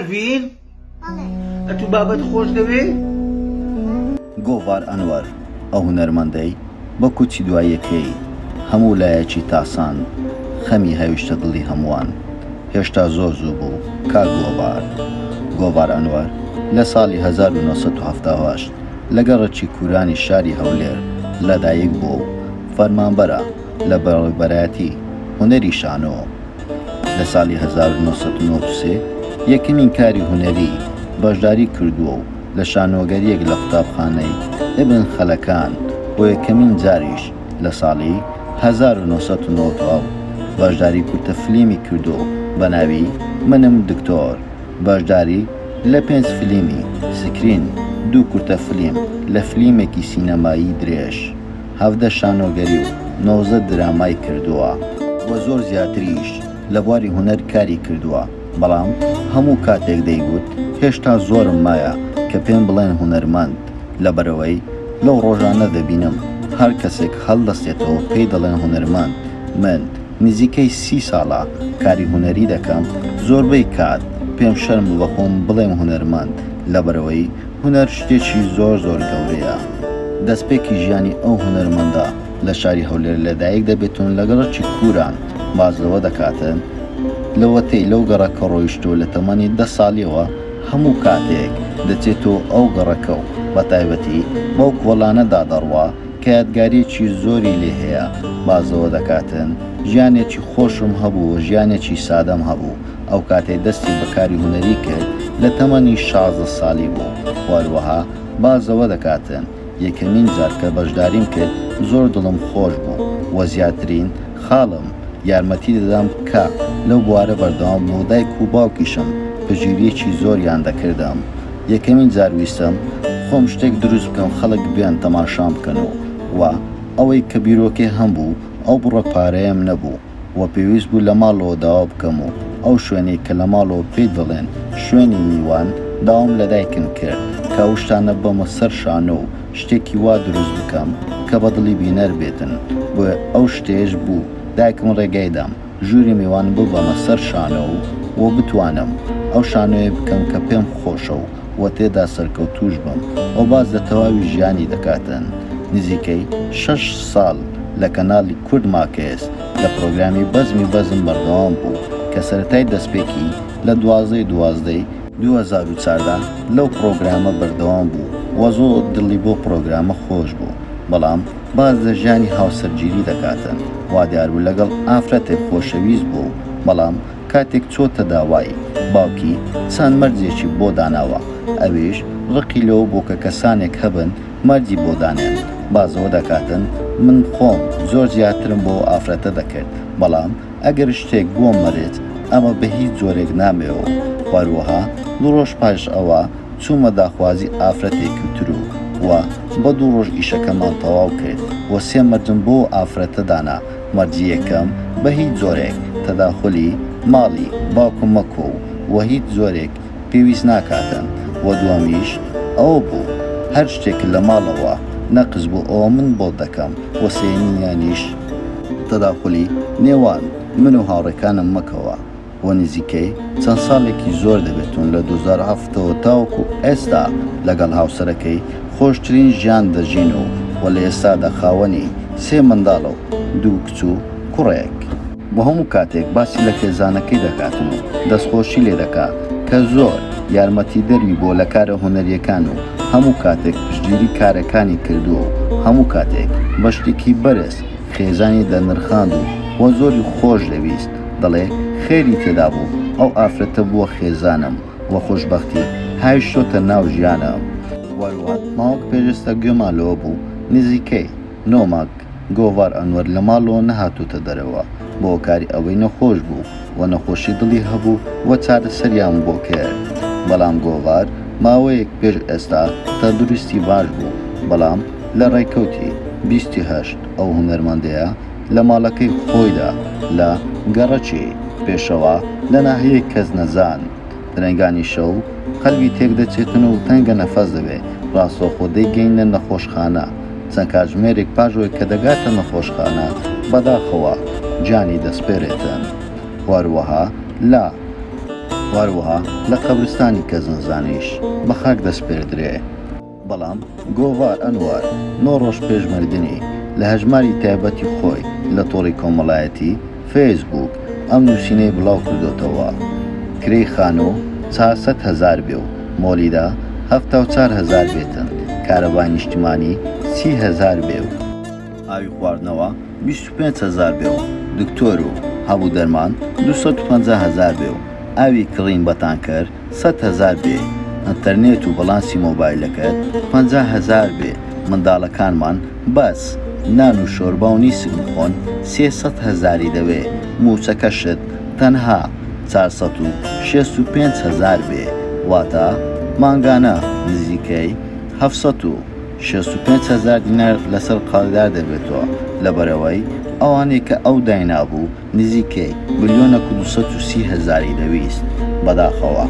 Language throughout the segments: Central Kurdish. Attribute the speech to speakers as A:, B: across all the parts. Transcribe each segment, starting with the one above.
A: فین؟ ئەتو بابەت خۆش دەوێ؟
B: گۆڤار ئەنوەر ئەو هونەرمەندەی بە کوچی دواییەکەی هەموو لایەکی تاسان خەمی هەویشتە دڵی هەمووان هێشتا زۆر زوو بوو کاک گۆڤار ئەنوەر لە ساڵی 1970 لەگەڕەکی کوورانی شاری هەولێر لەدایک بوو و فەرمانبەرە لە بەڕێوەبەرایەتی هونەری شانۆ. لە ساڵی 1993 یەکەمین کاری هونەری بەشداری کردووە و لە شانۆگەریەک لە قوتابخانەی ئیبن خەلەکان بۆ یەکەمین جاریش لە ساڵی 1990 بەشداری کورتەفیلمی کردو بە ناوی منم دکتۆر، بەشداری لە 5 فیلمی سکرین، 2 کورتەفیلم لە فیلمێکی سینەمایی درێژ، 17 شانۆگەری و 19 درامای کردووە و زۆر زیاتریش لە بواری هونەر کاری کردووە. بەڵام هەموو کاتێک دەیگوت هێشتا زۆرم مایە کە پێم بڵێن هونەرمەند، لەبەرەوەی لەو ڕۆژانە دەبینم هەر کەسێک هەڵدەستێتەوە پێی دەڵێن هونەرمەند. من نزیکەی 30 ساڵە کاری هونەری دەکەم، زۆربەی کات پێم شەرم بە خۆم بڵێم هونەرمەند، لەبەرەوەی هونەر شتێکی زۆر گەورەیە. دەستپێکی ژیانی ئەو هونەرمەندە لە شاری هەولێر لەدایک دەبێتون لەگەڵەکی کووران بازەوە دەکاتن لەوەتەی لەو گەڕەکە ڕۆیشتۆ لە تەمەنی 10 ساڵیەوە هەموو کاتێک دەچێتەوە ئەو گەڕەکە و بە تایبەتی بەو کۆڵانەدا دەڕوا کە یادگاریەکی زۆری لێ هەیە بازەوە دەکاتن. ژیانێکی خۆشم هەبوو، ژیانێکی سادەم هەبوو. ئەو کاتێک دەستی بەکاری هونەری کرد لە تەمەنی 16 ساڵی بوو. وەروەها بازەوە دەکاتن یەکەمین جار کە بەشداریم کرد زۆر دڵم خۆش بوو و زیاترین خاڵم یارمەتی دەدام کە لەو بوارە بەردەوام بۆ دایک و باوکیشم پژیرێکی زۆریان دەکردم. یەکەمین جار ویستم خۆم شتێک دروست بکەم خەڵک بیان تەماشام بکەن و ئەوەی کە بیرۆکێ هەم بوو ئەو بڕە پارەیەم نەبوو و پێویست بوو لە ماڵەوە داوا بکەم و ئەو شوێنەی کە لە ماڵەوە پێی دەڵێن شوێنی میوان داوام لە دایکم کرد کە ئەو شتانە بەمە سەر شانە و شتێکی وا دروست بکەم کە بە دڵی بینەر بێتن. بۆ ئەو شتێش بوو دایکم ڕێگایدام ژووری میوان بوو بەمە سەر شانە و بتوانم ئەو شانۆیە بکەم کە پێم خۆشە و تێدا سەرکەوتوش بم و باز لە تەواوی ژیانی دەکاتن. نزیکەی 6 ساڵ لە کەناڵی کورد ماکێس لە پرۆگرامی بەزم بەردەوام بوو کە سەرەتای دەستپێکی لە 12/12/2014 لەو پرۆگرامە بەردەوام بوو و زۆر دڵی بۆ پرۆگرامە خۆش بوو. بەڵام باز لە ژیانی هاوسەرگیری دەکاتن. وا دیار بوو لەگەڵ ئافرەتێک خۆشەویست بوو، بەڵام کاتێک چۆتە داوای باوکی چەند مەرجێکی بۆ داناوە، ئەویش ڕقی لەوە بۆ کە کەسانێک هەبن مەرجی بۆ دانێن. بازەوە دەکاتن من خۆم زۆر زیاترم بۆ ئافرەتە دەکرد، بەڵام ئەگەر شتێک بۆ مەرج ئەمە بە هیچ جۆرێک نامێەوە. وەروەها 2 ڕۆژ پاش ئەوە چوومە داخوازی ئافرەتێکی تر و بە 2 ڕۆژ ئیشەکەمان تەواو کرد و 3 مەرجم بۆ ئافرەتە دانا. مەرجی یەکەم بە هیچ جۆرێک تەداخلی ماڵی باوکم مەکۆ و هیچ جۆرێک پێویست ناکاتن و دووەمیش ئەوە بوو هەر شتێک لە ماڵەوە نەقز بوو ئەوە من بۆ دەکەم و سێنیانیش تەداخلی نێوان من و هاوڕێکانم مەکەوە و نزیکەی چەند ساڵێکی زۆر دەبێتون لە 2007ەوە تاوەکو ئێستا لەگەڵ هاوسەرەکەی خۆشترین ژیان دەژین و لە ئێستادا خاوەنی 3 منداڵە و 2 کچ و کوڕێک. بۆ هەموو کاتێک باسی لە خێزانەکەی دەکاتن و دەستخۆشی لێ دەکات کە زۆر یارمەتی دەروی بۆ لە کارە هونەریەکان و هەموو کاتێک پشتگیری کارەکانی کردووە و هەموو کاتێک بە شتێکی بەرز خێزانی دەنرخاند و زۆری خۆش دەویست. دەڵێ خێری تێدا بوو ئەو ئافرەتە بووە خێزانم و خۆشبەختی هایشتۆتە ناو ژیانم. وەروەها ماوەک پێشەستە گوێمالەوە بوو نزیکەی 9 مانگ گۆڤار ئەنوەر لە ماڵەوە نەهاتوتە دەرەوە بۆ کاری ئەوەی نەخۆش بوو و نەخۆشی دڵی هەبوو و چارەسەریان بۆ کرد. بەڵام گۆڤار ماوەیەک پێش ئێستا تا دروستی باش بوو، بەڵام لە ڕێکەوتی 28 ئەو هونەرمەندەیە لە ماڵەکەی خۆیدا لە گەڕەکی پێشەوە لە ناحیەی کەس نەزان درەنگانی شەو قەلبی تێک دەچێتن و تەنگە نەفەس دەبێ ڕاستەوخۆ دەیگەینە نەخۆشخانە. چەند کاتژمێرێک پاژەوەی کە دەگاتە واروها لە قەبرستانی کەزنزانیش بە خاک دەست پێدرێ. بەڵام گۆڤار ئەنوار 9 ڕۆژ پێش مردنی لە هەژماری تایبەتی خۆی لە تۆڕی کۆمەڵایەتی فەیسبوک ئەم نووسینەی بڵاو کردوتەوە: کرێی خانۆ 400,000 بێ و مۆلیدا 74,000 بێتن، کارەبای نیشتیمانی 30,000 بێ و ئاوی خواردنەوە 25,000 بێ و دکتۆر و هەبوو دەرمان 250,000 بێ و ئاوی کڕین بە تانکەر 100,000 بێ، ئینتەرنێت و بەڵانسی مۆبایلەکەت 50,000 بێ. منداڵەکانمان بەس نان و شۆربە و نیسک بخۆن 300,000 دەوێ، موچەکەشت تەنها 465,000 بێ، واتە مانگانە نزیکەی 765,000 دینار لەسەر قەڵدار دەبێتەوە، لەبەرەوەی ئەوانەی کە ئەو داینابوو نزیکەی 1,230,000 دەویست. بەداخەوە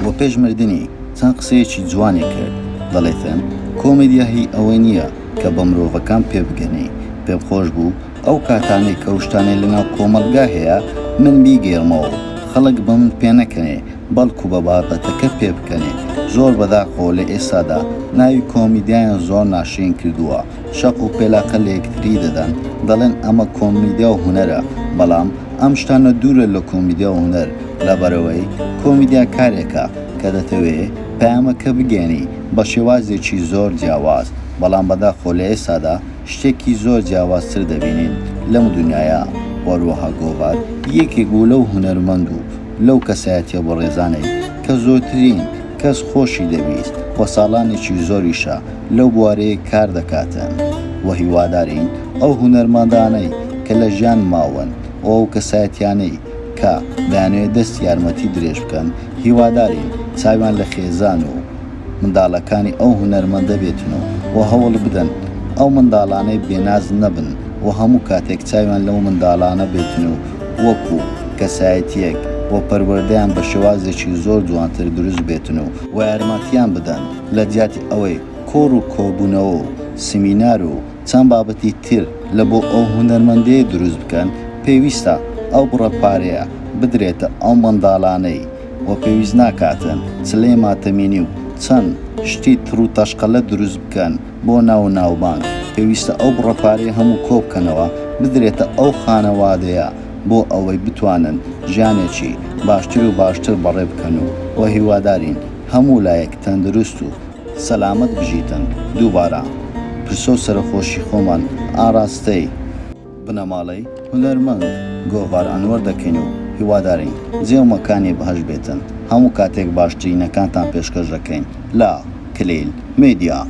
B: بۆ پێش مردنی چەند قسەیەکی جوانی کرد، دەڵێتن کۆمێدیا هی ئەوەی نییە کە بە مرۆڤەکان پێ بگەنی. پێم خۆش بوو ئەو کاتانەی کە شتانەی لەناو کۆمەلگا هەیە من بیگەێڕمەوە، خەڵک بە من پێ نەکەنێ، بەڵکو بە بابەتەکە پێ بکەنێ. زۆر بەداخەوە لە ئێستادا ناوی کۆمیدیایان زۆر ناشرین کردووە، شەق و پێلاقە لە یەکتری دەدەن، دەڵێن ئەمە کۆمیدیا و هونەرە، بەڵام ئەم شتانە دوورە لە کۆمیدیا و هونەر، لەبەرەوەی کۆمیدیا کارێکە کە دەتەوێت پەیامەکە بگەێنی بە شێوازێکی زۆر جیاواز، بەڵام بەداخەوە لە ئێستادا شتێکی زۆر جیاوازتر دەبینین لەم دنیاە. وەروەها گۆڤار یەکێک بوو لەو هونەرمەند و لەو کەسایەتیە بە ڕێزانەی کە زۆرترین کەس خۆشی دەویست و ساڵانێکی زۆریشە لەو بوارەیە کار دەکاتن. و هیوادارین ئەو هونەرمەندانەی کە لە ژیان ماون و ئەو کەسایەتیانەی کە دەیانەوێت دەست یارمەتی درێژ بکەن، هیوادارین چاویان لە خێزان و منداڵەکانی ئەو هونەرمەندە بێتن و هەوڵ بدەن ئەو منداڵانەی بێناز نەبن و هەموو کاتێک چاویان لەو منداڵانە بێتن و وەکو کەسایەتیەک و پەروەردەیان بە شێوازێکی زۆر جوانتر دروست بێتن و یارمەتیان بدەن لە جیاتی ئەوەی کۆڕ و کۆبوونەوە و سمینار و چەند بابەتی تر لە بۆ ئەو هونەرمەندەیە دروست بکەن. پێویستە ئەو بڕەپارەیە بدرێتە ئەو منداڵانەی و پێویست ناکاتن چلەی ماتەمینی و چەند شتی تڕ و تەشقەلە دروست بکەن بۆ ناو ناوبانگ. پێویستە ئەو بڕەپارەیە هەموو کۆ بکەنەوە، بدرێتە ئەو خانەوادەیە بۆ ئەوەی بتوانن ژیانێکی باشتر و باشتر بەڕێ بکەن و هیوادارین هەموو لایەک تەندروست و سەلامەت بژیتن. دووبارە پرسە و سەرخۆشی خۆمان ئاراستەی بنەماڵەی هونەرمەند گۆڤار ئەنوەر دەکەین و هیوادارین جێومەکانی بەهەش بێتن. هەموو کاتێک باشترینەکانتان پێشکەش دەکەین لە کلیل میدیا.